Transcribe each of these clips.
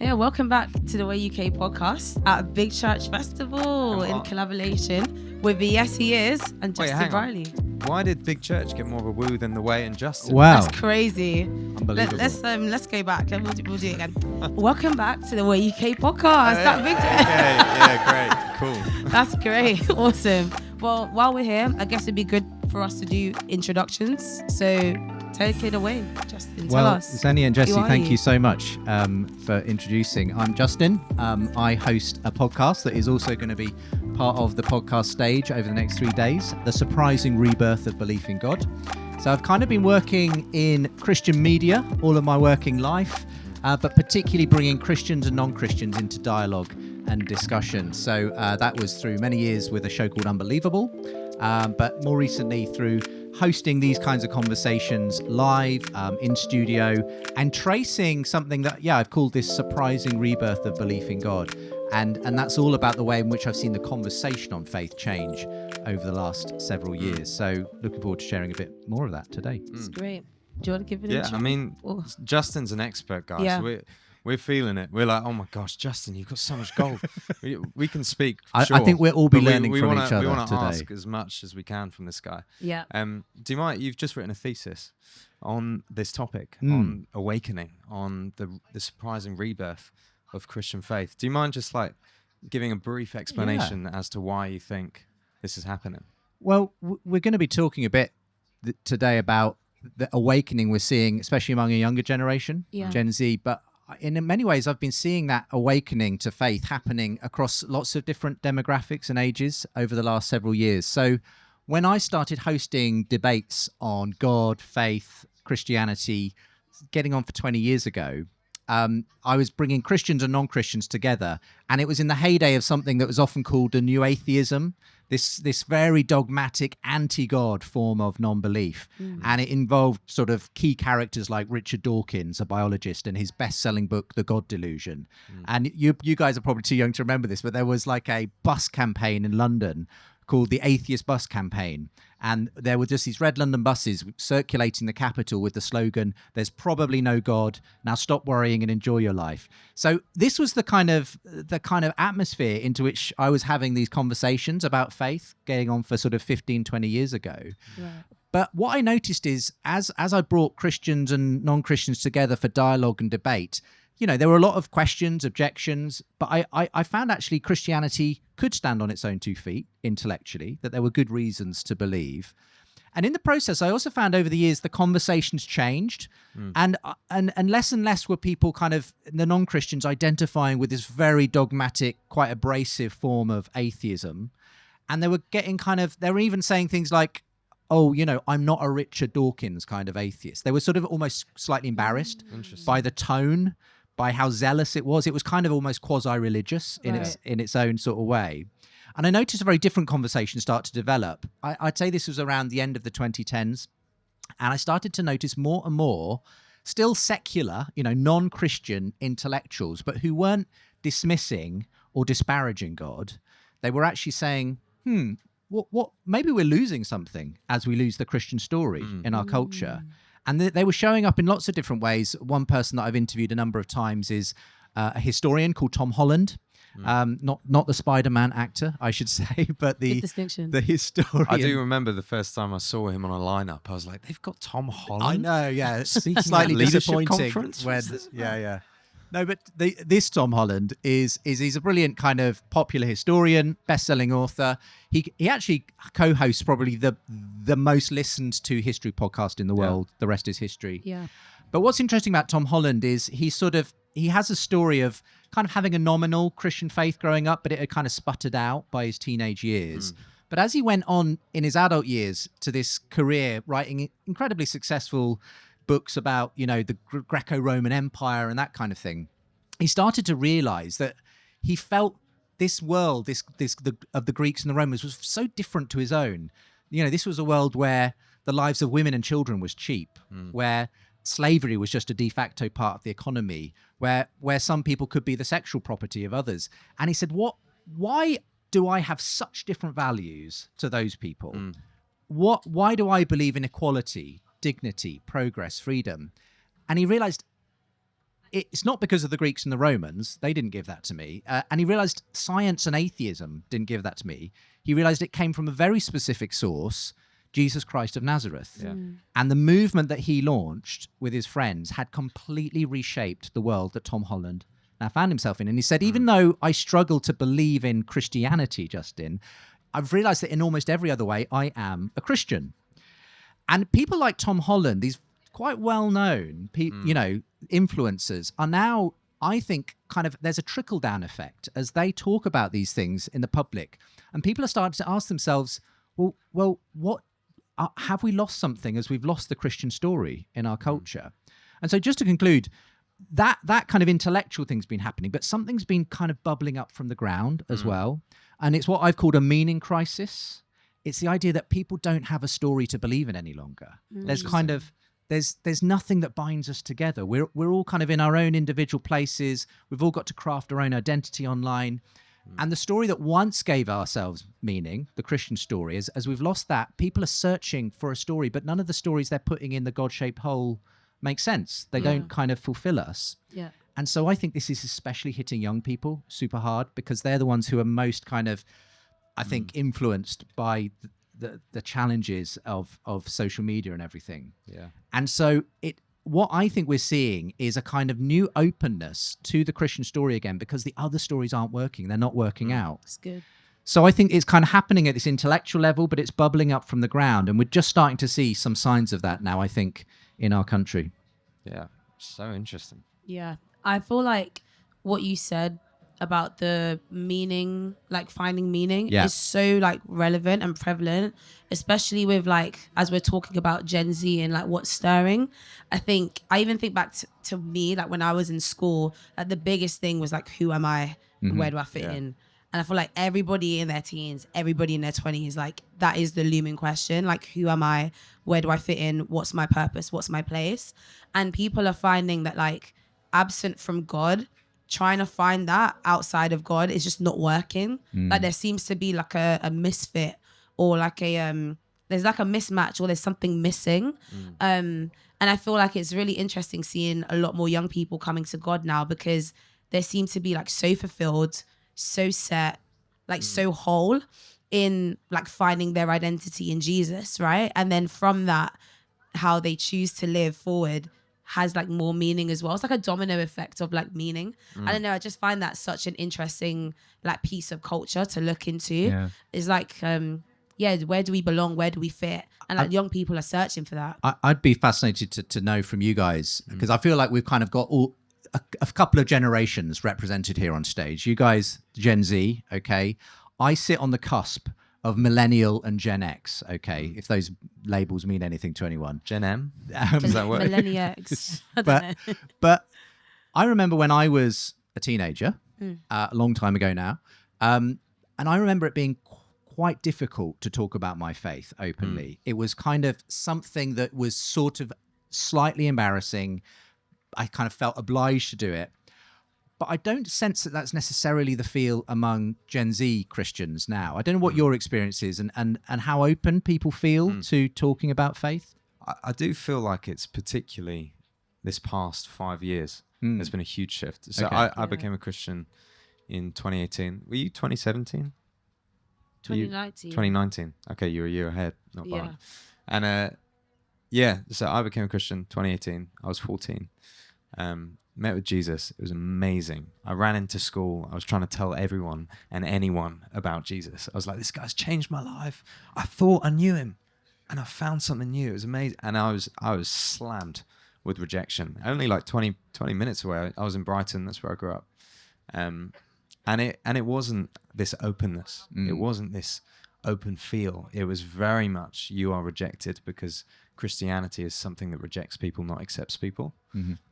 Yeah, welcome back to the Way UK podcast at Big Church Festival in collaboration with the Yes He Is and Justin Brierley. Why did Big Church get more of a woo than the Way and Justin? Wow, that's crazy. Unbelievable. Let's go back. We'll do it again. Welcome back to the Way UK podcast. Big Yeah, great, cool. That's great, awesome. Well, while we're here, I guess it'd be good for us to do introductions. So take it away, Justin. Tell us. Xenia and Jesse, thank you so much for introducing. I'm Justin. I host a podcast that is also going to be part of the podcast stage over the next 3 days, The Surprising Rebirth of Belief in God. So I've kind of been working in Christian media all of my working life, but particularly bringing Christians and non-Christians into dialogue and discussion. So that was through many years with a show called Unbelievable, but more recently through hosting these kinds of conversations live in studio and tracing something that, I've called this surprising rebirth of belief in God. And that's all about the way in which I've seen the conversation on faith change over the last several years. So looking forward to sharing a bit more of that today. It's great. Do you want to give it intro? I mean, Justin's an expert, guys. Yeah. So we're feeling it. We're like, oh my gosh, Justin, you've got so much gold. we can speak. I think we'll all be learning from each other We want to today. ask as much as we can from this guy. Yeah. Do you mind? You've just written a thesis on this topic, on awakening, on the surprising rebirth of Christian faith. Do you mind just like giving a brief explanation as to why you think this is happening? Well, we're going to be talking a bit today about the awakening we're seeing, especially among a younger generation, Gen Z, but in many ways, I've been seeing that awakening to faith happening across lots of different demographics and ages over the last several years. So when I started hosting debates on God, faith, Christianity, getting on for 20 years ago, I was bringing Christians and non-Christians together. And it was in the heyday of something that was often called the new atheism, this very dogmatic anti-God form of non-belief. And it involved sort of key characters like Richard Dawkins, a biologist, and his best-selling book, The God Delusion. And you guys are probably too young to remember this, but there was like a bus campaign in London called the Atheist Bus Campaign. And there were just these red London buses circulating the capital with the slogan, "There's probably no God. Now stop worrying and enjoy your life." So this was the kind of atmosphere into which I was having these conversations about faith, getting on for sort of 15, 20 years ago. Right. But what I noticed is as I brought Christians and non-Christians together for dialogue and debate, there were a lot of questions, objections, but I found actually Christianity could stand on its own 2 feet intellectually, that there were good reasons to believe. And in the process, I also found over the years the conversations changed, and less were people kind of, the non-Christians, identifying with this very dogmatic, quite abrasive form of atheism. And they were getting they were even saying things like, oh, I'm not a Richard Dawkins kind of atheist. They were sort of almost slightly embarrassed by the tone, by how zealous it was. It was kind of almost quasi-religious in its own sort of way. And I noticed a very different conversation start to develop. I'd say this was around the end of the 2010s. And I started to notice more and more still secular, non-Christian intellectuals, but who weren't dismissing or disparaging God. They were actually saying, what? Maybe we're losing something as we lose the Christian story in our culture. And they were showing up in lots of different ways. One person that I've interviewed a number of times is a historian called Tom Holland. Not the Spider-Man actor, I should say, but the historian. I do remember the first time I saw him on a lineup, I was like, they've got Tom Holland? I know, yeah. Slightly disappointing. Yeah. No, but this Tom Holland he's a brilliant kind of popular historian, best-selling author. He actually co-hosts probably the most listened to history podcast in the world. The rest is history. Yeah. But what's interesting about Tom Holland is he has a story of kind of having a nominal Christian faith growing up, but it had kind of sputtered out by his teenage years. But as he went on in his adult years to this career, writing incredibly successful books about, the Greco-Roman Empire and that kind of thing, he started to realize that he felt this world, of the Greeks and the Romans was so different to his own. This was a world where the lives of women and children was cheap, where slavery was just a de facto part of the economy, where some people could be the sexual property of others. And he said, why do I have such different values to those people? Why do I believe in equality, dignity, progress, freedom? And he realized it's not because of the Greeks and the Romans. They didn't give that to me. And he realized science and atheism didn't give that to me. He realized it came from a very specific source, Jesus Christ of Nazareth. Yeah. And the movement that he launched with his friends had completely reshaped the world that Tom Holland now found himself in. And he said, even though I struggle to believe in Christianity, Justin, I've realized that in almost every other way, I am a Christian. And people like Tom Holland, these quite well-known, influencers, are now, I think, kind of, there's a trickle-down effect as they talk about these things in the public. And people are starting to ask themselves, well, what have we lost something as we've lost the Christian story in our culture? And so just to conclude, that kind of intellectual thing's been happening, but something's been kind of bubbling up from the ground as well. And it's what I've called a meaning crisis. It's the idea that people don't have a story to believe in any longer. There's kind of, there's nothing that binds us together. We're all kind of in our own individual places. We've all got to craft our own identity online. And the story that once gave ourselves meaning, the Christian story, as we've lost that, people are searching for a story, but none of the stories they're putting in the God-shaped hole make sense. They don't kind of fulfill us. Yeah. And so I think this is especially hitting young people super hard because they're the ones who are most kind of, I think, influenced by the challenges of social media and everything. Yeah. And so what I think we're seeing is a kind of new openness to the Christian story again because the other stories aren't working. They're not working out. That's good. So I think it's kind of happening at this intellectual level, but it's bubbling up from the ground. And we're just starting to see some signs of that now, I think, in our country. Yeah. So interesting. Yeah. I feel like what you said about the meaning, like finding meaning, is so like relevant and prevalent, especially with like, as we're talking about Gen Z and like what's stirring. I even think back to me, like when I was in school, like the biggest thing was like, who am I? Where do I fit in? And I feel like everybody in their teens, everybody in their 20s, like that is the looming question. Like, who am I? Where do I fit in? What's my purpose? What's my place? And people are finding that like absent from God, trying to find that outside of God is just not working. Like there seems to be like a misfit or like there's like a mismatch or there's something missing. And I feel like it's really interesting seeing a lot more young people coming to God now because they seem to be like so fulfilled, so set, like so whole in like finding their identity in Jesus, right? And then from that, how they choose to live forward has like more meaning as well. It's like a domino effect of like meaning. I don't know. I just find that such an interesting like piece of culture to look into. Yeah. It's like, where do we belong? Where do we fit? And like young people are searching for that. I'd be fascinated to know from you guys because I feel like we've kind of got a couple of generations represented here on stage. You guys, Gen Z, okay. I sit on the cusp of millennial and Gen X, okay, if those labels mean anything to anyone. Gen M? Does that work? Millennial X. But I remember when I was a teenager, a long time ago now, and I remember it being quite difficult to talk about my faith openly. It was kind of something that was sort of slightly embarrassing. I kind of felt obliged to do it. But I don't sense that that's necessarily the feel among Gen Z Christians now. I don't know what your experience is and how open people feel to talking about faith. I do feel like it's particularly this past 5 years. There's been a huge shift. So I became a Christian in 2018. Were you 2017? 2019. 2019. Okay, you're a year ahead. Not bad. And so I became a Christian 2018. I was 14. Met with Jesus. It was amazing. I ran into school. I was trying to tell everyone and anyone about Jesus. I was like, this guy's changed my life. I thought I knew him and I found something new. It was amazing. And I was slammed with rejection. Only like 20 minutes away. I was in Brighton. That's where I grew up. And it wasn't this openness. It wasn't this open feel. It was very much you are rejected because Christianity is something that rejects people, not accepts people.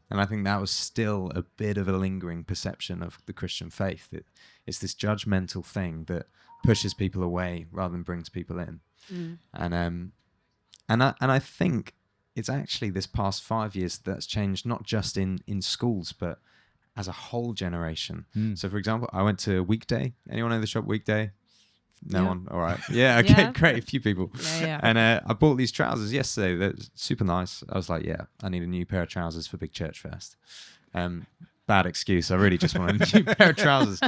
And I think that was still a bit of a lingering perception of the Christian faith. It's this judgmental thing that pushes people away rather than brings people in. And I think it's actually this past 5 years that's changed, not just in schools, but as a whole generation. So, for example, I went to Weekday. Anyone in the shop Weekday? No one? All right. Yeah, okay, great. A few people. And I bought these trousers yesterday. They're super nice. I was like, I need a new pair of trousers for Big Church Fest. Bad excuse. I really just wanted a new pair of trousers.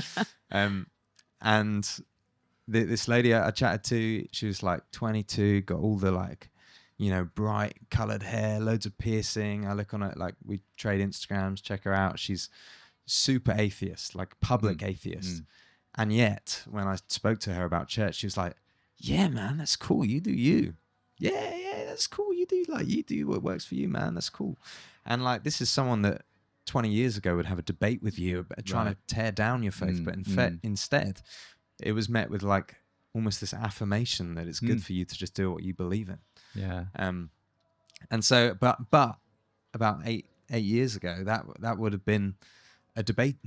And this lady I chatted to, she was like 22, got all the like, you know, bright coloured hair, loads of piercing. I look on it, like we trade Instagrams, check her out. She's super atheist, like public atheist. And yet, when I spoke to her about church, she was like, yeah, man, that's cool. You do you. Yeah, that's cool. You do what works for you, man. That's cool. And like, this is someone that 20 years ago would have a debate with you about trying to tear down your faith. But instead, it was met with like almost this affirmation that it's good for you to just do what you believe in. Yeah. And so, but about eight years ago, that would have been a debate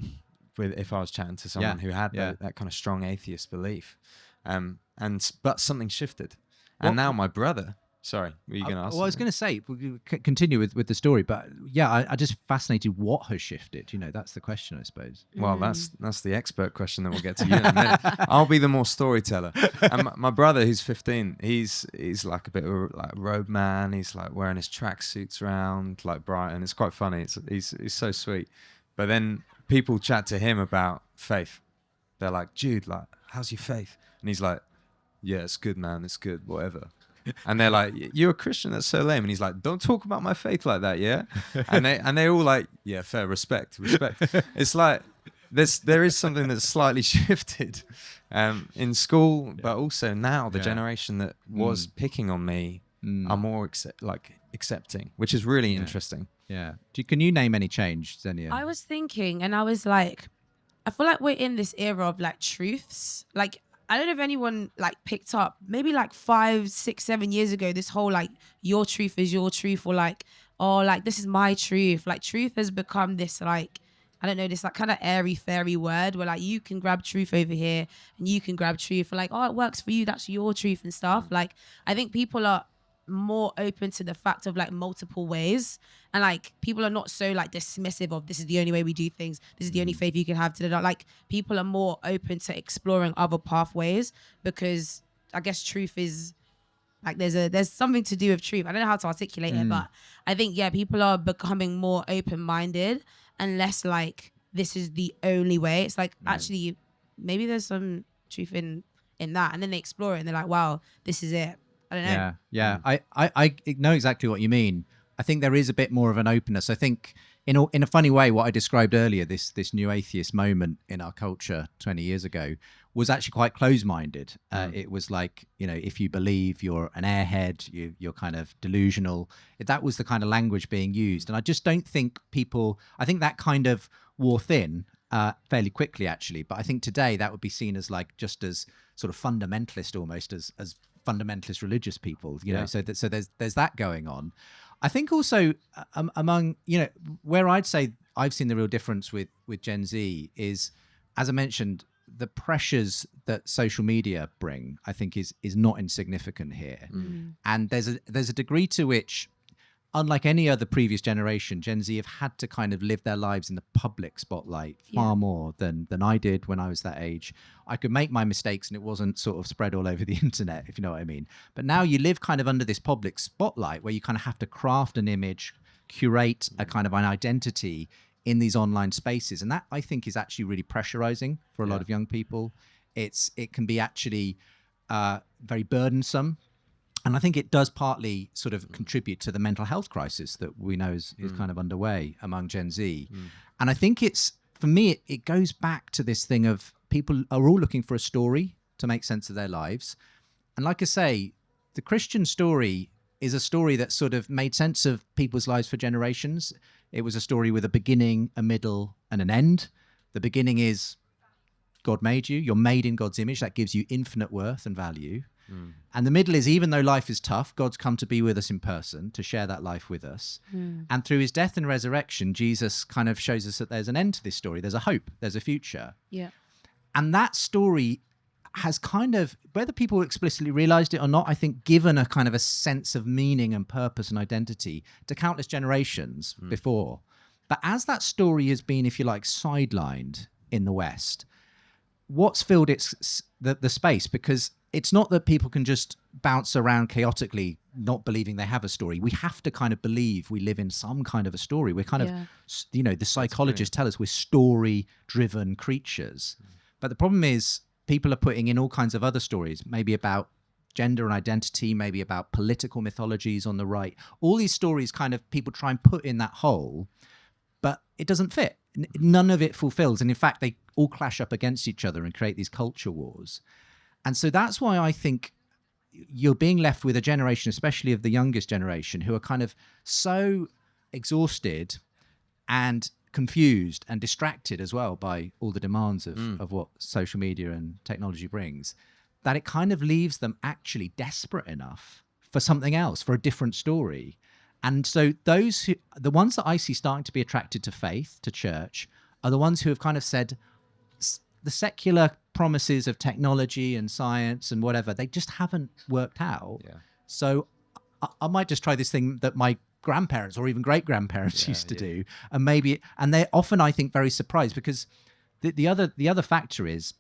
with if I was chatting to someone who had that kind of strong atheist belief. But something shifted. And now my brother, sorry, were you going to ask? Well, I was going to say, we'll continue with the story, but yeah, I just fascinated what has shifted. You know, that's the question, I suppose. Well, that's the expert question that we'll get to you in a minute. I'll be the more storyteller. And my brother, who's 15, he's like a bit of a like road man. He's like wearing his tracksuits around like Brighton. It's quite funny. He's so sweet. But then people chat to him about faith. They're like, Jude, like, how's your faith? And he's like, yeah, it's good, man. It's good, whatever. And they're like, you're a Christian, that's so lame. And he's like, don't talk about my faith like that, yeah? And they're all like, yeah, fair, respect. It's like there is something that's slightly shifted in school, but also now the generation that was picking on me are more accepting, which is really interesting. Yeah. Can you name any change, Xenia? I was thinking, and I was like, I feel like we're in this era of like truths. Like, I don't know if anyone like picked up, maybe like 5, 6, 7 years ago, this whole like your truth is your truth, or like, oh, like this is my truth. Like truth has become this like, I don't know, this like kind of airy fairy word where like you can grab truth over here and you can grab truth for like, oh, it works for you, that's your truth and stuff. Like I think people are more open to the fact of like multiple ways, and like people are not so like dismissive of this is the only way we do things, this is the only faith you can have. Like people are more open to exploring other pathways, because I guess truth is like there's something to do with truth. I don't know how to articulate it, but I think people are becoming more open-minded and less like this is the only way. It's like actually maybe there's some truth in that, and then they explore it and they're like, wow, this is it. I don't know. Yeah. I know exactly what you mean. I think there is a bit more of an openness. I think in a funny way, what I described earlier, this new atheist moment in our culture 20 years ago was actually quite close-minded. It was like, you know, if you believe you're an airhead, you're kind of delusional. That was the kind of language being used. And I just don't think I think that kind of wore thin fairly quickly, actually. But I think today that would be seen as like just as sort of fundamentalist almost as fundamentalist religious people, you know, so there's that going on. I think also among, you know, where I'd say I've seen the real difference with Gen Z is, as I mentioned, the pressures that social media bring, I think is not insignificant here. And there's a degree to which, unlike any other previous generation, Gen Z have had to kind of live their lives in the public spotlight far more than I did when I was that age. I could make my mistakes and it wasn't sort of spread all over the internet, if you know what I mean. But now you live kind of under this public spotlight where you kind of have to craft an image, curate a kind of an identity in these online spaces. And that, I think, is actually really pressurizing for a lot of young people. It can be actually very burdensome. And I think it does partly sort of contribute to the mental health crisis that we know is kind of underway among Gen Z. And I think for me, it goes back to this thing of people are all looking for a story to make sense of their lives. And like I say, the Christian story is a story that sort of made sense of people's lives for generations. It was a story with a beginning, a middle, and an end. The beginning is God made you. You're made in God's image. That gives you infinite worth and value. And the middle is, even though life is tough, God's come to be with us in person, to share that life with us. And through his death and resurrection, Jesus kind of shows us that there's an end to this story. There's a hope. There's a future. Yeah. And that story has kind of, whether people explicitly realized it or not, I think given a kind of a sense of meaning and purpose and identity to countless generations before. But as that story has been, if you like, sidelined in the West, what's filled the space? Because it's not that people can just bounce around chaotically, not believing they have a story. We have to kind of believe we live in some kind of a story. We're kind of, the psychologists tell us we're story-driven creatures. But the problem is people are putting in all kinds of other stories, maybe about gender and identity, maybe about political mythologies on the right. All these stories kind of people try and put in that hole, but it doesn't fit. None of it fulfills. And in fact, they all clash up against each other and create these culture wars. And so that's why I think you're being left with a generation, especially of the youngest generation, who are kind of so exhausted and confused and distracted as well by all the demands of what social media and technology brings, that it kind of leaves them actually desperate enough for something else, for a different story. And so the ones that I see starting to be attracted to faith, to church, are the ones who have kind of said the secular promises of technology and science and whatever, they just haven't worked out. Yeah. So I might just try this thing that my grandparents or even great-grandparents used to do, and they're often, I think, very surprised, because the other factor is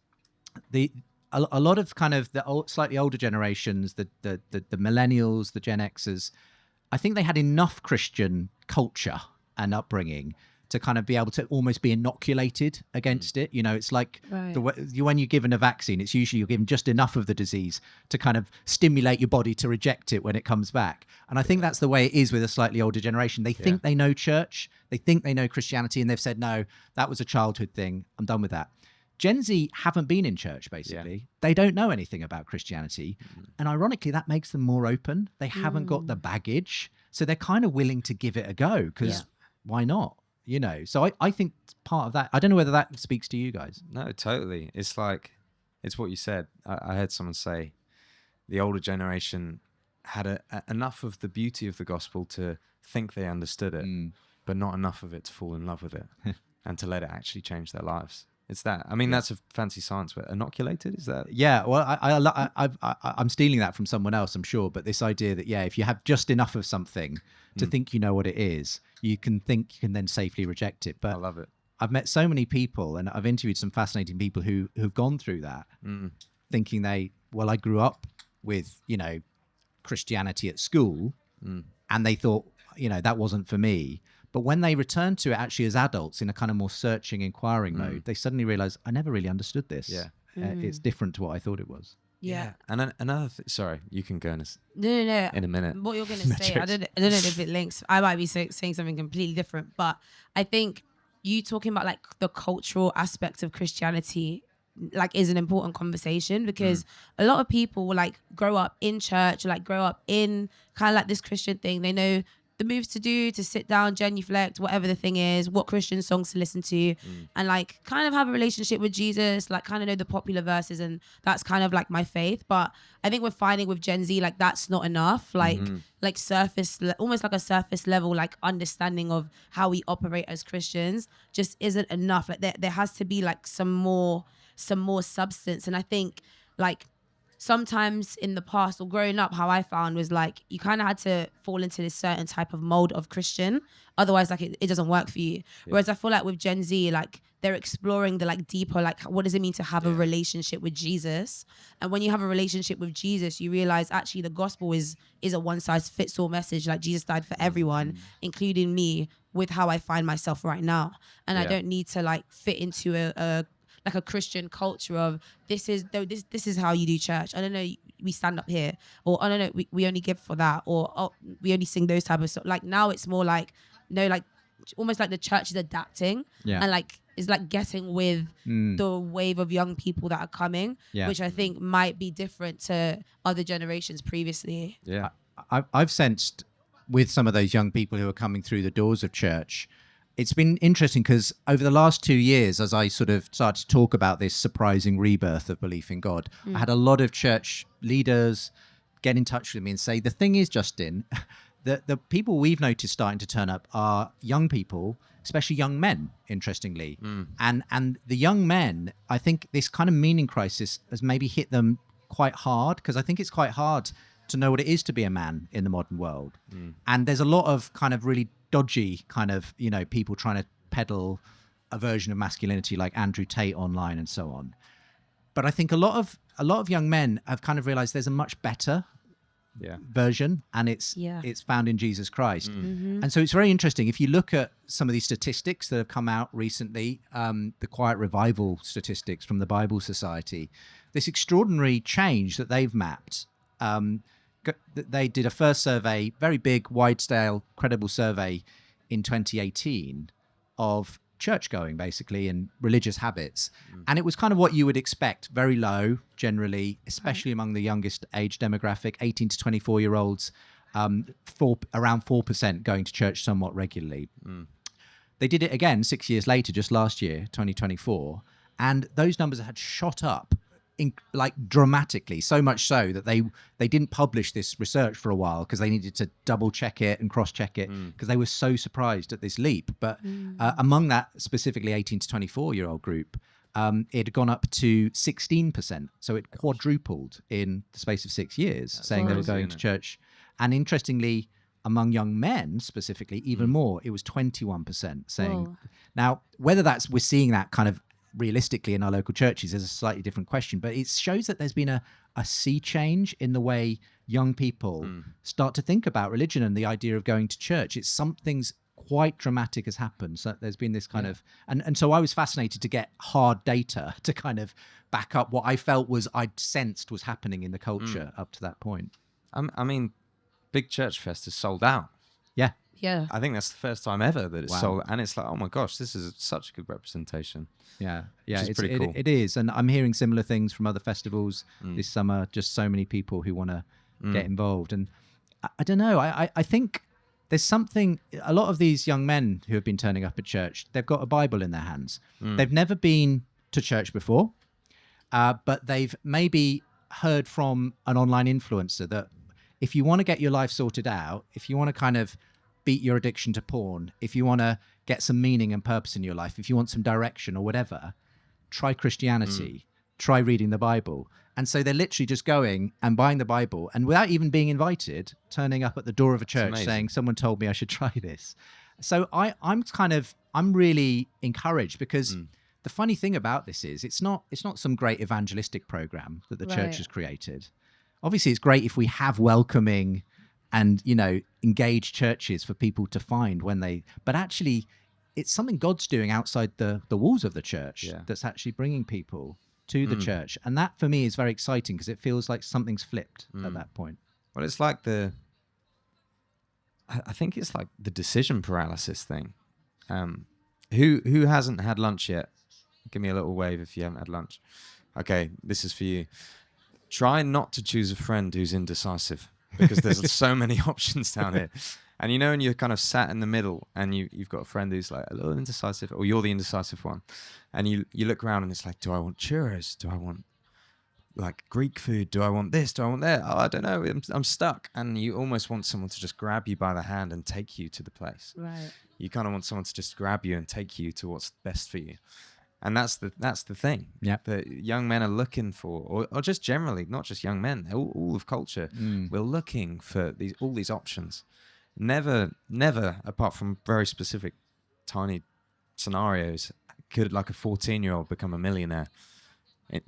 a lot of kind of the slightly older generations, the millennials, the Gen Xers, I think they had enough Christian culture and upbringing to kind of be able to almost be inoculated against it. It's like when you're given a vaccine, it's usually you're given just enough of the disease to kind of stimulate your body to reject it when it comes back. And I think that's the way it is with a slightly older generation. They think they know church, they think they know Christianity, and they've said, no, that was a childhood thing, I'm done with that. Gen Z haven't been in church, basically. Yeah. They don't know anything about Christianity. And ironically, that makes them more open. They haven't got the baggage. So they're kind of willing to give it a go, because why not? So I think part of that, I don't know whether that speaks to you guys. No, totally. It's like, it's what you said. I heard someone say the older generation had enough of the beauty of the gospel to think they understood it, but not enough of it to fall in love with it and to let it actually change their lives. It's that. I mean, that's a fancy science word. Inoculated, is that? Yeah. Well, I'm stealing that from someone else, I'm sure. But this idea that, if you have just enough of something to think you know what it is, you can then safely reject it. But I love it. I've met so many people, and I've interviewed some fascinating people who've gone through that, thinking I grew up with, Christianity at school, and they thought, that wasn't for me. But when they return to it actually as adults in a kind of more searching, inquiring mode, they suddenly realize, I never really understood this. Yeah. It's different to what I thought it was. Yeah. And another thing, sorry, you can go in No. In a minute. What you're going to say, I don't know if it links. I might be saying something completely different, but I think you talking about like the cultural aspect of Christianity like is an important conversation, because a lot of people will like grow up in church, or like grow up in kind of like this Christian thing. They know the moves to do, to sit down, genuflect, whatever the thing is, what Christian songs to listen to, and like kind of have a relationship with Jesus, like kind of know the popular verses, and that's kind of like my faith. But I think we're finding with Gen Z, like that's not enough. Like like almost like a surface level like understanding of how we operate as Christians just isn't enough. Like there has to be like some more substance. And I think like sometimes in the past, or growing up, how I found was like you kind of had to fall into this certain type of mold of Christian, otherwise like it doesn't work for you. Whereas I feel like with Gen Z, like they're exploring the like deeper, like what does it mean to have a relationship with Jesus? And when you have a relationship with Jesus, you realize actually the gospel is a one size fits all message. Like Jesus died for everyone, including me, with how I find myself right now. And I don't need to like fit into a like a Christian culture of this is how you do church. I don't know, we stand up here, or I don't know, we only give for that, or we only sing those type of stuff. Like now it's more like, no, like almost like the church is adapting and like is like getting with the wave of young people that are coming, which I think might be different to other generations previously. Yeah, I've sensed with some of those young people who are coming through the doors of church, it's been interesting because over the last 2 years, as I sort of started to talk about this surprising rebirth of belief in God, I had a lot of church leaders get in touch with me and say, the thing is, Justin, the people we've noticed starting to turn up are young people, especially young men, interestingly. And the young men, I think this kind of meaning crisis has maybe hit them quite hard, because I think it's quite hard to know what it is to be a man in the modern world. And there's a lot of kind of really dodgy kind of, people trying to peddle a version of masculinity like Andrew Tate online and so on. But I think a lot of a lot of young men have kind of realized there's a much better version, and it's found in Jesus Christ. And so it's very interesting. If you look at some of these statistics that have come out recently, the Quiet Revival statistics from the Bible Society, this extraordinary change that they've mapped. They did a first survey, very big, wide-scale, credible survey in 2018 of church-going, basically, and religious habits. And it was kind of what you would expect, very low, generally, especially among the youngest age demographic, 18 to 24-year-olds, around 4% going to church somewhat regularly. They did it again 6 years later, just last year, 2024, and those numbers had shot up dramatically, so much so that they didn't publish this research for a while because they needed to double check it and cross check it because they were so surprised at this leap. But among that specifically 18 to 24-year-old group, it had gone up to 16%, so it quadrupled in the space of 6 years. That's saying crazy, they were going to church. And interestingly, among young men specifically, even more, it was 21% saying. Whoa. Now, whether we're seeing that kind of realistically in our local churches is a slightly different question, but it shows that there's been a sea change in the way young people start to think about religion and the idea of going to church. It's something's quite dramatic has happened. So there's been this kind of, and so I was fascinated to get hard data to kind of back up what I felt I'd sensed was happening in the culture up to that point. I mean, Big Church Fest is sold out. Yeah. I think that's the first time ever that it's sold, and it's like, oh my gosh, this is such a good representation. It's pretty cool. It is, and I'm hearing similar things from other festivals this summer. Just so many people who want to get involved, and I don't know. I think there's something. A lot of these young men who have been turning up at church, they've got a Bible in their hands. They've never been to church before, but they've maybe heard from an online influencer that if you want to get your life sorted out, if you want to kind of beat your addiction to porn, if you want to get some meaning and purpose in your life, if you want some direction or whatever, try Christianity, try reading the Bible. And so they're literally just going and buying the Bible and without even being invited, turning up at the door of a church saying, someone told me I should try this. So I'm really encouraged because the funny thing about this is it's not some great evangelistic program that the church has created. Obviously, it's great if we have welcoming and, engaged churches for people to find but actually it's something God's doing outside the walls of the church that's actually bringing people to the church. And that for me is very exciting because it feels like something's flipped at that point. Well, it's like I think it's like the decision paralysis thing. Who hasn't had lunch yet? Give me a little wave if you haven't had lunch. Okay, this is for you. Try not to choose a friend who's indecisive. Because there's so many options down here. And and you're kind of sat in the middle and you've got a friend who's like a little indecisive, or you're the indecisive one. And you look around and it's like, do I want churros? Do I want like Greek food? Do I want this? Do I want that? Oh, I don't know. I'm stuck. And you almost want someone to just grab you by the hand and take you to the place. Right. You kind of want someone to just grab you and take you to what's best for you. And that's the thing that young men are looking for, or just generally, not just young men, all of culture. We're looking for all these options. Never, apart from very specific, tiny scenarios, could like a 14-year-old become a millionaire.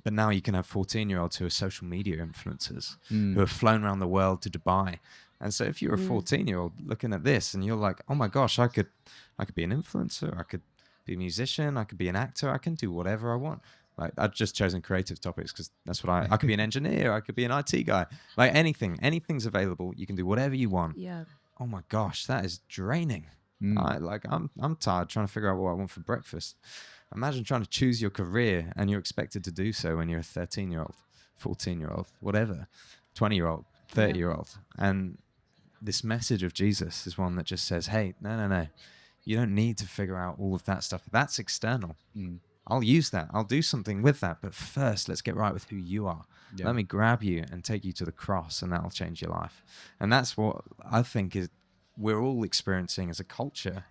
But now you can have 14-year-olds who are social media influencers, who have flown around the world to Dubai. And so if you're a 14-year-old looking at this and you're like, oh my gosh, I could be an influencer, I could be a musician, I could be an actor, I can do whatever I want. Like I've just chosen creative topics because that's what I could be an engineer, I could be an IT guy, like anything's available. You can do whatever you want. Oh my gosh, that is draining. I'm tired trying to figure out what I want for breakfast. Imagine trying to choose your career and you're expected to do so when you're a 13-year-old, 14-year-old, whatever, 20-year-old, 30-year-old. And this message of Jesus is one that just says, hey, no. You don't need to figure out all of that stuff. That's external. I'll use that. I'll do something with that. But first, let's get right with who you are. Let me grab you and take you to the cross, and that'll change your life. And that's what I think we're all experiencing as a culture,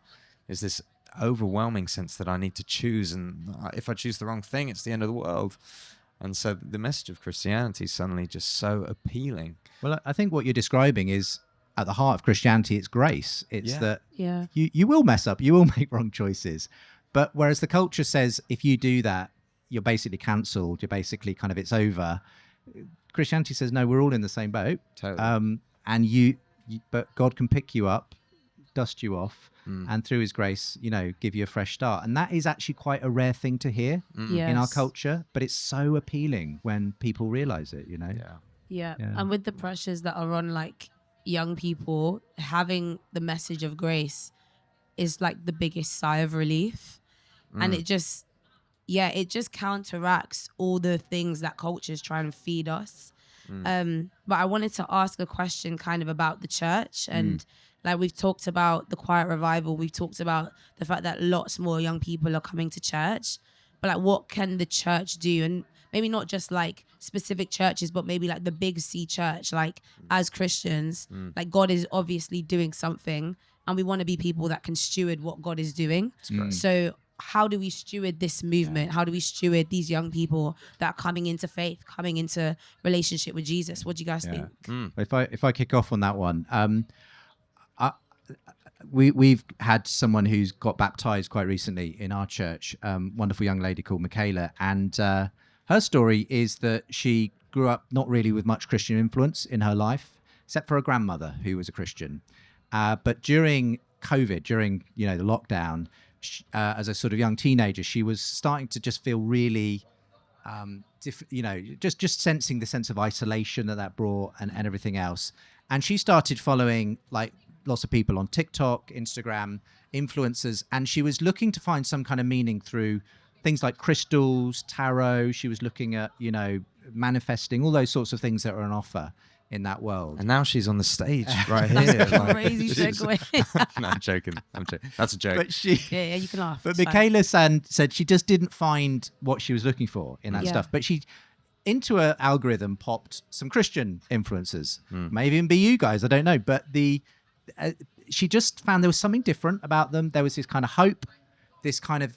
is this overwhelming sense that I need to choose. And if I choose the wrong thing, it's the end of the world. And so the message of Christianity is suddenly just so appealing. Well, I think what you're describing is, at the heart of Christianity, it's grace. It's that you will mess up, you will make wrong choices. But whereas the culture says if you do that, you're basically cancelled, you're basically kind of, it's over. Christianity says, no, we're all in the same boat. Totally. And but God can pick you up, dust you off, and through his grace, give you a fresh start. And that is actually quite a rare thing to hear in our culture, but it's so appealing when people realize it, Yeah. And with the pressures that are on like young people, having the message of grace is like the biggest sigh of relief. And it just counteracts all the things that culture is trying to feed us. But I wanted to ask a question kind of about the church, and like we've talked about the quiet revival, we've talked about the fact that lots more young people are coming to church, but like what can the church do? And maybe not just like specific churches, but maybe like the big C church, like as Christians, like God is obviously doing something and we want to be people that can steward what God is doing. So how do we steward this movement? How do we steward these young people that are coming into faith, coming into relationship with Jesus? What do you guys think? If I kick off on that one, we've had someone who's got baptized quite recently in our church, wonderful young lady called Michaela, and her story is that she grew up not really with much Christian influence in her life, except for her grandmother who was a Christian. But during COVID, during the lockdown, as a sort of young teenager, she was starting to just feel really, just sensing the sense of isolation that brought and everything else. And she started following like lots of people on TikTok, Instagram, influencers, and she was looking to find some kind of meaning through things like crystals, tarot. She was looking at, manifesting, all those sorts of things that are on offer in that world. And now she's on the stage right here. That's a crazy segue. No, I'm joking. That's a joke. But yeah, you can laugh. But Michaela said she just didn't find what she was looking for in that stuff. But she, into her algorithm, popped some Christian influencers. Maybe even be you guys, I don't know. But she just found there was something different about them. There was this kind of hope, this kind of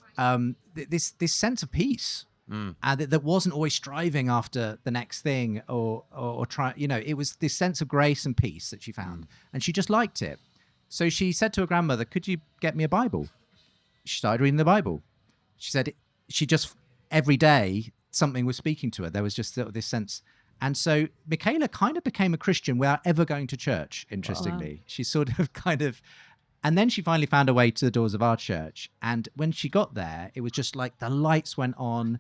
this sense of peace. That wasn't always striving after the next thing or try, it was this sense of grace and peace that she found, and she just liked it. So she said to her grandmother, "Could you get me a Bible?" She started reading the Bible. She said she just every day something was speaking to her. There was just this sense, and so Michaela kind of became a Christian without ever going to church. Interestingly, wow. She sort of and then she finally found her way to the doors of our church. And when she got there, it was just like the lights went on.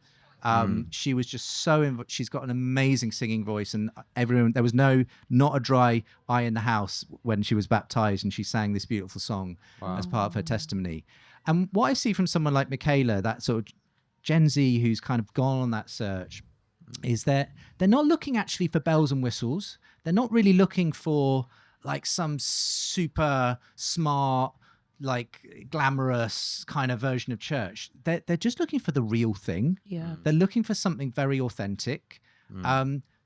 She was just she's got an amazing singing voice, and there was not a dry eye in the house when she was baptized, and she sang this beautiful song as part of her testimony. And what I see from someone like Michaela, that sort of Gen Z who's kind of gone on that search, is that they're not looking actually for bells and whistles. They're not really looking for like some super smart, like glamorous kind of version of church. They're just looking for the real thing. Yeah. They're looking for something very authentic.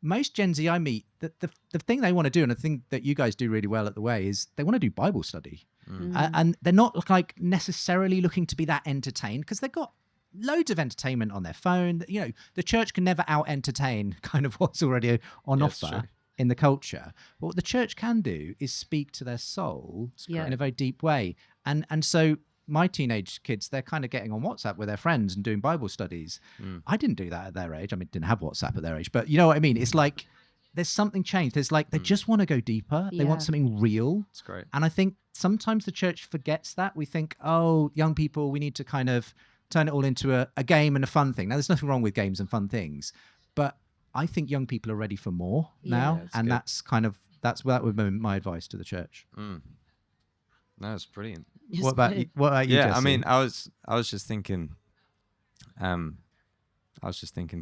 Most Gen Z I meet, the thing they want to do, and the thing that you guys do really well at The Way, is they want to do Bible study. And they're not like necessarily looking to be that entertained, because they've got loads of entertainment on their phone. The church can never out entertain kind of what's already on offer in the culture. But what the church can do is speak to their soul in a very deep way. And so my teenage kids, they're kind of getting on WhatsApp with their friends and doing Bible studies. I didn't do that at their age. I mean, didn't have WhatsApp at their age, but you know what I mean? It's like there's something changed. There's like they just want to go deeper. They want something real. It's great. And I think sometimes the church forgets that. We think, oh, young people, we need to kind of turn it all into a game and a fun thing. Now, there's nothing wrong with games and fun things, but I think young people are ready for more now. And good. That would be my advice to the church. No, it's brilliant. What about you? Yeah, Jesse? I mean, I was just thinking,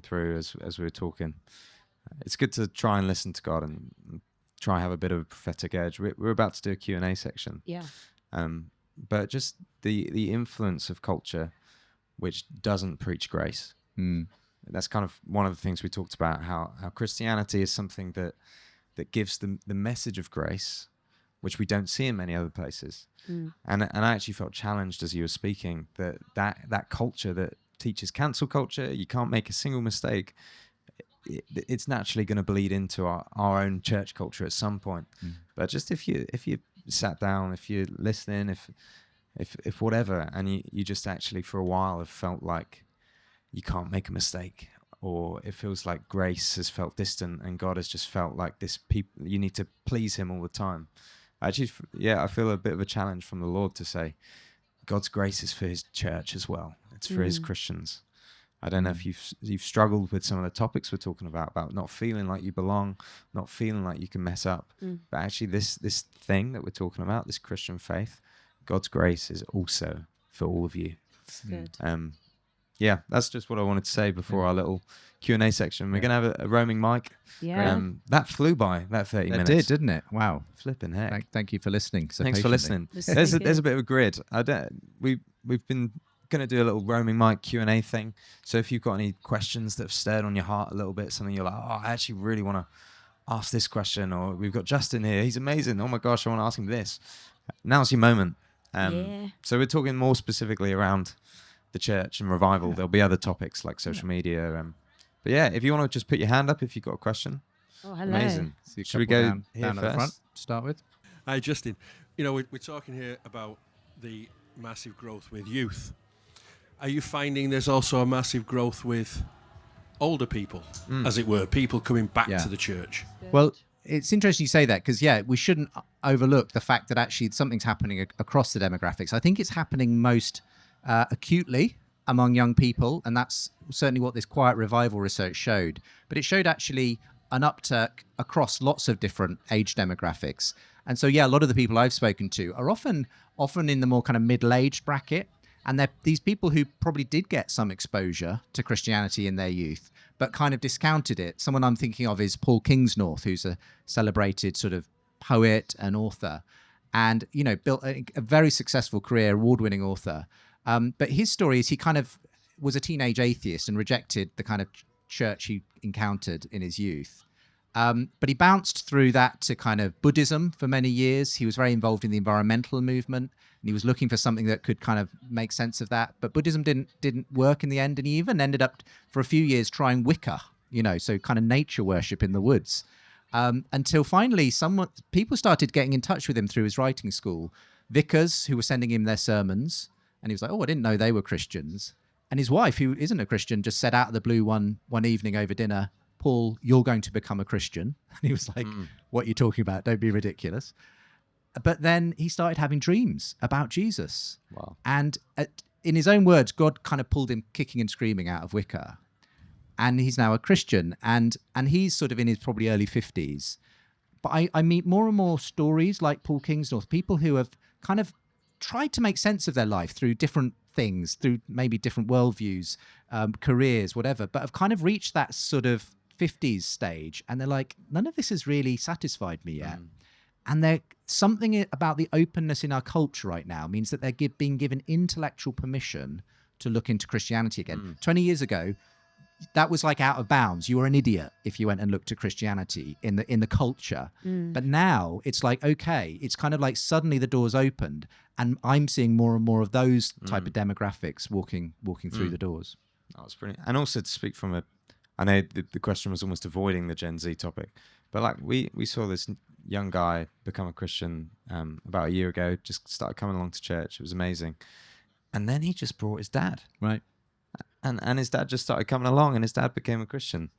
through as we were talking. It's good to try and listen to God and try and have a bit of a prophetic edge. We're about to do a Q&A section. Yeah. But just the influence of culture, which doesn't preach grace. That's kind of one of the things we talked about, how Christianity is something that gives the message of grace, which we don't see in many other places. And I actually felt challenged as you were speaking that culture that teaches cancel culture, you can't make a single mistake, it's naturally going to bleed into our own church culture at some point. But just if you sat down, if you're listening, if whatever, and you just actually for a while have felt like you can't make a mistake, or it feels like grace has felt distant and God has just felt like this people, you need to please him all the time. Actually, I feel a bit of a challenge from the Lord to say God's grace is for his church as well. It's for his Christians. I don't know if you've struggled with some of the topics we're talking about not feeling like you belong, not feeling like you can mess up. But actually this thing that we're talking about, this Christian faith, God's grace is also for all of you. Good. Yeah, that's just what I wanted to say before our little Q&A section. We're going to have a roaming mic. Yeah. That flew by, that 30 minutes. It did, didn't it? Wow. Flipping heck. Thank you for listening. So Thanks for listening. There's a bit of a grid. We've been going to do a little roaming mic Q&A thing. So if you've got any questions that have stirred on your heart a little bit, something you're like, oh, I actually really want to ask this question, or we've got Justin here. He's amazing. Oh my gosh, I want to ask him this. Now's your moment. So we're talking more specifically around the church and revival. There'll be other topics like social media. But yeah, if you want to just put your hand up if you've got a question. Oh, hello. Amazing. Should we go down here at the front to start with? Hi, Justin. We're talking here about the massive growth with youth. Are you finding there's also a massive growth with older people, as it were, people coming back to the church? Well, it's interesting you say that because, we shouldn't overlook the fact that actually something's happening across the demographics. I think it's happening most acutely among young people, and that's certainly what this quiet revival research showed. But it showed actually an uptick across lots of different age demographics. And so, a lot of the people I've spoken to are often in the more kind of middle-aged bracket. And they're these people who probably did get some exposure to Christianity in their youth, but kind of discounted it. Someone I'm thinking of is Paul Kingsnorth, who's a celebrated sort of poet and author, and, built a very successful career, award-winning author. But his story is he kind of was a teenage atheist and rejected the kind of church he encountered in his youth. But he bounced through that to kind of Buddhism for many years. He was very involved in the environmental movement, and he was looking for something that could kind of make sense of that. But Buddhism didn't work in the end, and he even ended up for a few years trying Wicca, so kind of nature worship in the woods. Until finally people started getting in touch with him through his writing school. Vicars who were sending him their sermons, and he was like, oh, I didn't know they were Christians. And his wife, who isn't a Christian, just said out of the blue one evening over dinner, Paul, you're going to become a Christian. And he was like, what are you talking about? Don't be ridiculous. But then he started having dreams about Jesus. Wow. And in his own words, God kind of pulled him kicking and screaming out of Wicca. And he's now a Christian. And he's sort of in his probably early 50s. But I meet more and more stories like Paul Kingsnorth, people who have kind of tried to make sense of their life through different things, through maybe different worldviews, careers, whatever, but have kind of reached that sort of 50s stage, and they're like, none of this has really satisfied me yet. And they're something about the openness in our culture right now means that they're being given intellectual permission to look into Christianity again. 20 years ago, that was like out of bounds. You were an idiot if you went and looked at Christianity in the culture. But now it's like, okay, it's kind of like suddenly the doors opened, and I'm seeing more and more of those type of demographics walking through the doors. Oh, that's brilliant. And also to speak from I know the question was almost avoiding the Gen Z topic, but like we saw this young guy become a Christian about a year ago, just started coming along to church. It was amazing. And then he just brought his dad. Right. And his dad just started coming along, and his dad became a Christian.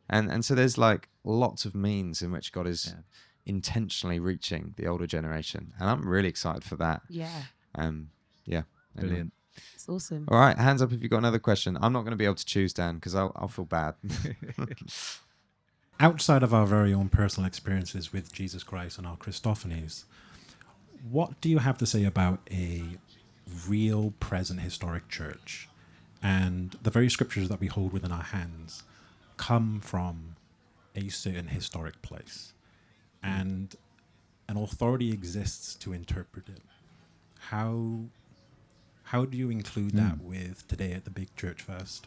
And so there's like lots of means in which God is intentionally reaching the older generation. And I'm really excited for that. Yeah. Brilliant. It's awesome. All right, hands up if you've got another question. I'm not going to be able to choose, Dan, because I'll feel bad. Outside of our very own personal experiences with Jesus Christ and our Christophanies, what do you have to say about a real present historic church? And the very scriptures that we hold within our hands come from a certain historic place. And an authority exists to interpret it. How do you include that with today at the big church fest?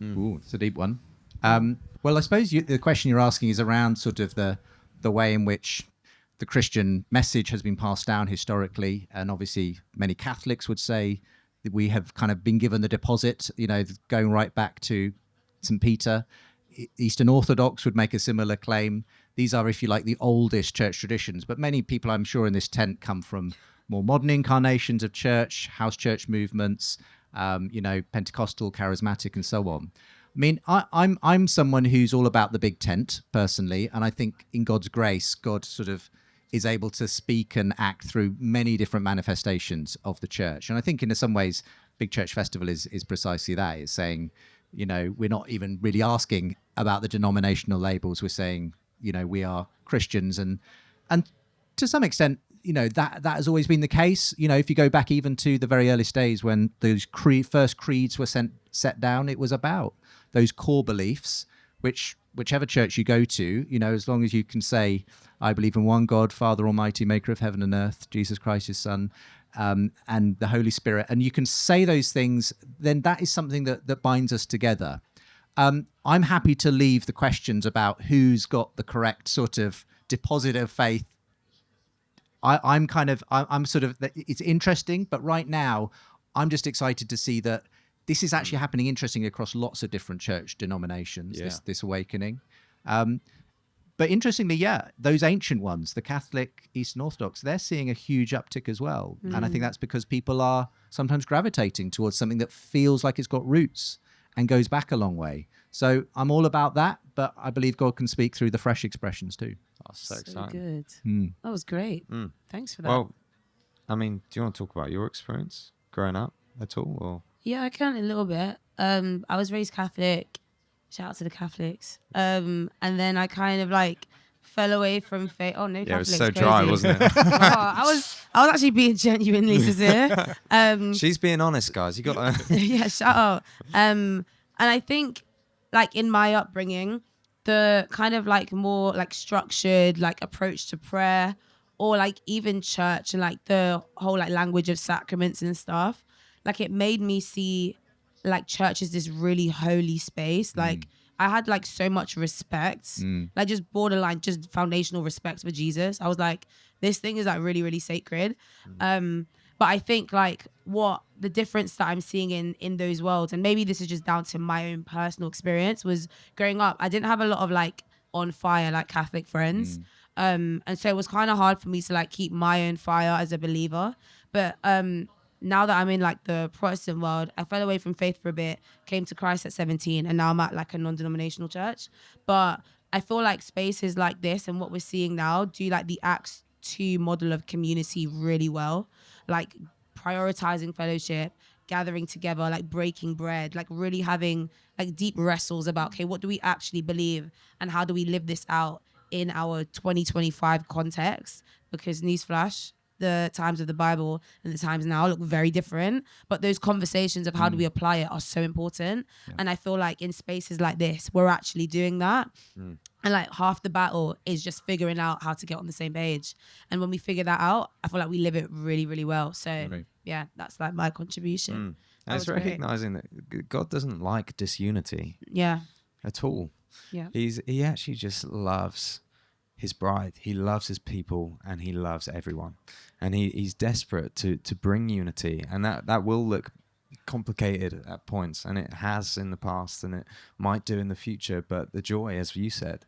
Ooh, it's a deep one. Well, I suppose the question you're asking is around sort of the way in which the Christian message has been passed down historically. And obviously many Catholics would say that we have kind of been given the deposit, going right back to St. Peter. Eastern Orthodox would make a similar claim. These are, if you like, the oldest church traditions. But many people, I'm sure, in this tent come from more modern incarnations of church, house church movements, Pentecostal, charismatic, and so on. I mean, I'm someone who's all about the big tent personally, and I think in God's grace, God sort of is able to speak and act through many different manifestations of the church. And I think in some ways, Big Church Festival is precisely that. It's saying, we're not even really asking about the denominational labels. We're saying, we are Christians, and to some extent, that has always been the case. If you go back even to the very earliest days when those first creeds were set down, it was about those core beliefs, whichever church you go to, as long as you can say, I believe in one God, Father Almighty, maker of heaven and earth, Jesus Christ, his Son, and the Holy Spirit, and you can say those things, then that is something that binds us together. I'm happy to leave the questions about who's got the correct sort of deposit of faith. I'm sort of, it's interesting, but right now I'm just excited to see that this is actually happening interestingly across lots of different church denominations, this awakening. But interestingly, those ancient ones, the Catholic, Eastern Orthodox, they're seeing a huge uptick as well. And I think that's because people are sometimes gravitating towards something that feels like it's got roots and goes back a long way. So I'm all about that, but I believe God can speak through the fresh expressions too. Oh, so exciting. Good. That was great. Thanks for that. Well, I mean, do you want to talk about your experience growing up at all? Or? Yeah, I can a little bit. I was raised Catholic. Shout out to the Catholics. And then I kind of fell away from faith. Oh no, yeah, Catholics, it was so crazy. dry, wasn't it? I was actually being genuinely sincere. She's being honest, guys. You got to. Yeah, shout out. And I think, in my upbringing, the kind of more structured approach to prayer, or even church and the whole language of sacraments and stuff, it made me see church as this really holy space. I had so much respect, just borderline, just foundational respect for Jesus. I was this thing is really, really sacred. But I think what the difference that I'm seeing in those worlds, and maybe this is just down to my own personal experience, was growing up, I didn't have a lot of on fire Catholic friends. And so it was kind of hard for me to keep my own fire as a believer. But now that I'm in the Protestant world, I fell away from faith for a bit, came to Christ at 17, and now I'm at a non-denominational church. But I feel spaces like this and what we're seeing now do the Acts 2 model of community really well, prioritizing fellowship, gathering together, breaking bread, really having deep wrestles about, okay, what do we actually believe and how do we live this out in our 2025 context? Because newsflash, the times of the Bible and the times now look very different, but those conversations of how do we apply it are so important. And I feel in spaces like this, we're actually doing that. And half the battle is just figuring out how to get on the same page. And when we figure that out, I feel we live it really, really well. So yeah, that's my contribution. And it's recognizing that God doesn't like disunity. Yeah. At all. Yeah. He actually just loves his bride. He loves his people, and he loves everyone. And he's desperate to bring unity. And that will look complicated at points, and it has in the past, and it might do in the future. But the joy, as you said,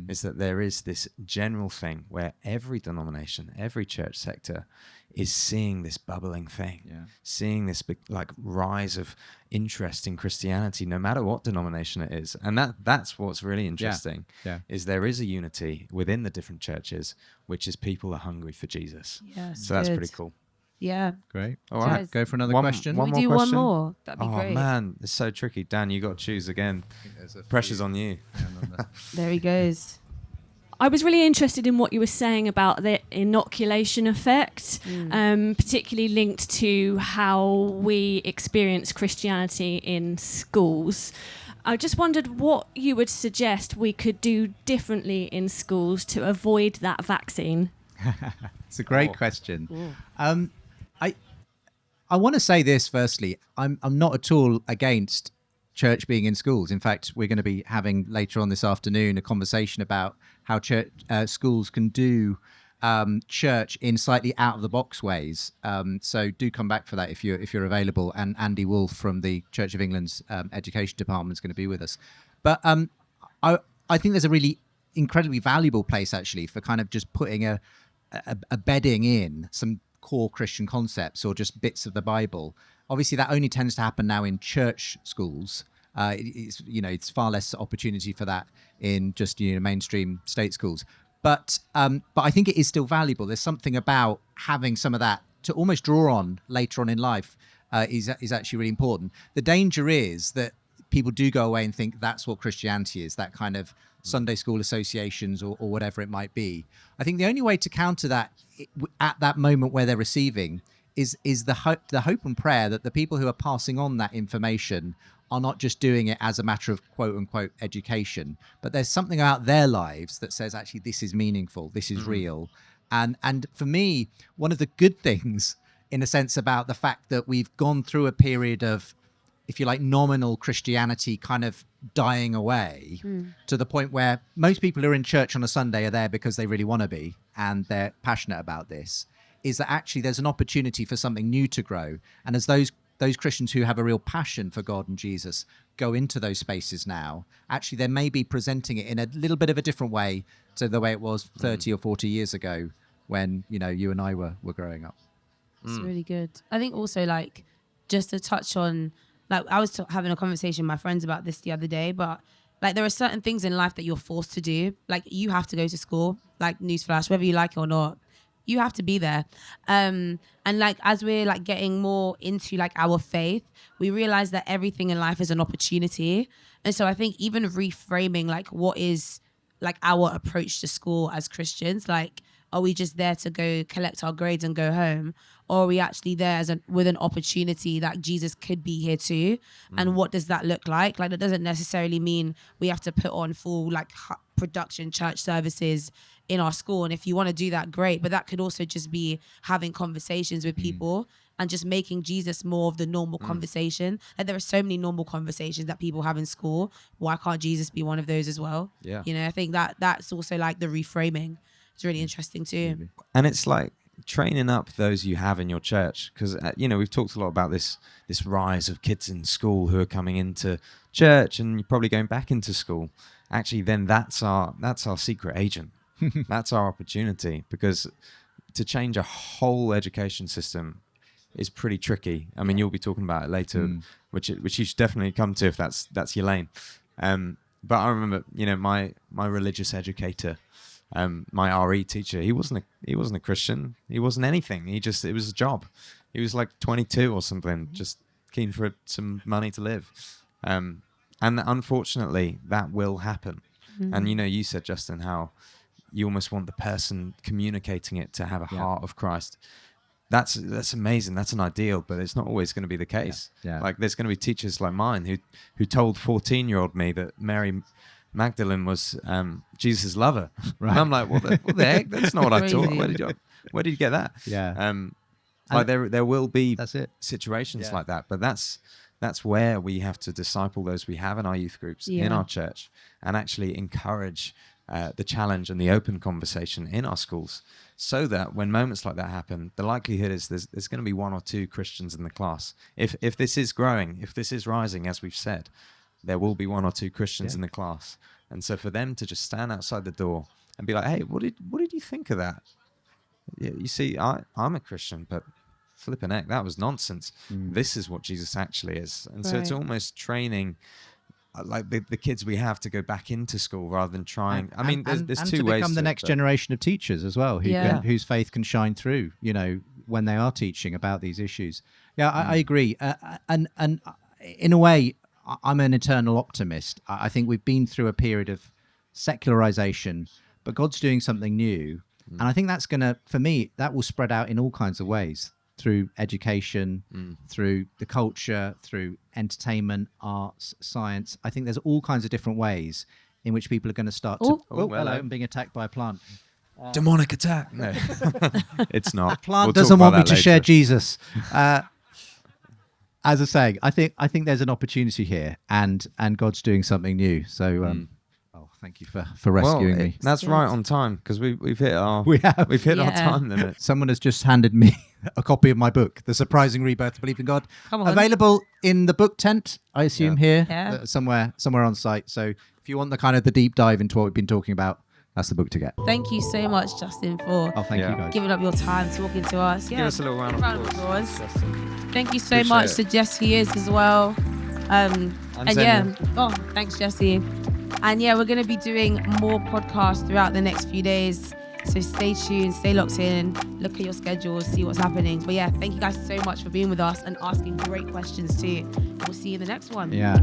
is that there is this general thing where every denomination, every church sector is seeing this bubbling thing, seeing this big, rise of interest in Christianity, no matter what denomination it is. And that's what's really interesting, is there is a unity within the different churches, which is people are hungry for Jesus. Yes, so that's pretty cool. Yeah. Great. All right. Go for another question. Can we do one more? That'd be great. Oh, man. It's so tricky. Dan, you got to choose again. Pressure's on you. There he goes. I was really interested in what you were saying about the inoculation effect, particularly linked to how we experience Christianity in schools. I just wondered what you would suggest we could do differently in schools to avoid that vaccine. It's a great question. I want to say this firstly. I'm not at all against church being in schools. In fact, we're going to be having later on this afternoon a conversation about how church schools can do church in slightly out of the box ways. So do come back for that if you're available. And Andy Wolf from the Church of England's education department is going to be with us. But I think there's a really incredibly valuable place actually for kind of just putting a bedding in some core Christian concepts or just bits of the Bible. Obviously, that only tends to happen now in church schools. It's far less opportunity for that in just mainstream state schools. But I think it is still valuable. There's something about having some of that to almost draw on later on in life is actually really important. The danger is that people do go away and think that's what Christianity is, that kind of Sunday school associations or whatever it might be. I think the only way to counter that at that moment where they're receiving is the hope and prayer that the people who are passing on that information are not just doing it as a matter of quote unquote education, but there's something about their lives that says actually this is meaningful, this is real. And for me, one of the good things in a sense about the fact that we've gone through a period of, if you like, nominal Christianity kind of dying away to the point where most people who are in church on a Sunday are there because they really want to be and they're passionate about this, is that actually there's an opportunity for something new to grow. And as those Christians who have a real passion for God and Jesus go into those spaces now, actually they may be presenting it in a little bit of a different way to the way it was 30 or 40 years ago when, you and I were growing up. It's really good. I think also, like, just to touch on, like, I was having a conversation with my friends about this the other day, but like there are certain things in life that you're forced to do. Like, you have to go to school, like, newsflash, whether you like it or not. You have to be there. And like, as we're like getting more into like our faith, we realize that everything in life is an opportunity. And so I think even reframing like what is like our approach to school as Christians, like, are we just there to go collect our grades and go home? Or are we actually there with an opportunity that Jesus could be here too? And what does that look like? Like, that doesn't necessarily mean we have to put on full like production church services in our school. And if you want to do that, great. But that could also just be having conversations with people and just making Jesus more of the normal conversation. Like, there are so many normal conversations that people have in school. Why can't Jesus be one of those as well? Yeah. I think that's also like the reframing. It's really interesting too. And it's like training up those you have in your church, because we've talked a lot about this rise of kids in school who are coming into church and you're probably going back into school. Actually, then that's our secret agent. That's our opportunity, because to change a whole education system is pretty tricky. I mean, you'll be talking about it later, which you should definitely come to if that's your lane. But I remember, my religious educator, my RE teacher, he wasn't a Christian. He wasn't anything. It was a job. He was like 22 or something, just keen for some money to live. And unfortunately, that will happen. And you said, Justin, how you almost want the person communicating it to have a heart of Christ. That's amazing. That's an ideal, but it's not always going to be the case. Yeah. Like, there's going to be teachers like mine who told 14-year-old me that Mary Magdalene was Jesus' lover. Right. And I'm like, what the heck? That's not what I taught. Where did you get that? Yeah. Like, there will be situations like that, but that's where we have to disciple those we have in our youth groups, in our church, and actually encourage the challenge and the open conversation in our schools, so that when moments like that happen, the likelihood is there's going to be one or two Christians in the class. If this is growing, if this is rising, as we've said, there will be one or two Christians in the class. And so for them to just stand outside the door and be like, hey, what did you think of that? Yeah, you see, I'm a Christian, but flipping heck, that was nonsense. This is what Jesus actually is. And so it's almost training like the kids we have to go back into school rather than trying. There's two ways to become the next generation of teachers as well, whose faith can shine through, when they are teaching about these issues. Yeah, I agree. And in a way, I'm an eternal optimist. I think we've been through a period of secularization, but God's doing something new. And I think that's for me, that will spread out in all kinds of ways, through education, through the culture, through entertainment, arts, science. I think there's all kinds of different ways in which people are going to start to... hello, I'm being attacked by a plant. Demonic attack. No, it's not. The plant doesn't want me to share Jesus. As I say, I think there's an opportunity here, and God's doing something new. So, thank you for rescuing me. That's right on time, because we've hit our our time limit. Someone has just handed me a copy of my book, The Surprising Rebirth of Belief in God, available in the book tent, I assume here, somewhere on site. So if you want the deep dive into what we've been talking about, that's the book to get. Thank you so much, Justin, for thank you guys. giving up your time talking to us. Give us a little round of applause. Thank you so much to Jess, he is as well. I'm And Xenia. thanks, Jesse. And yeah, we're going to be doing more podcasts throughout the next few days. So stay tuned, stay locked in, look at your schedules, see what's happening. But yeah, thank you guys so much for being with us and asking great questions too. We'll see you in the next one. Yeah.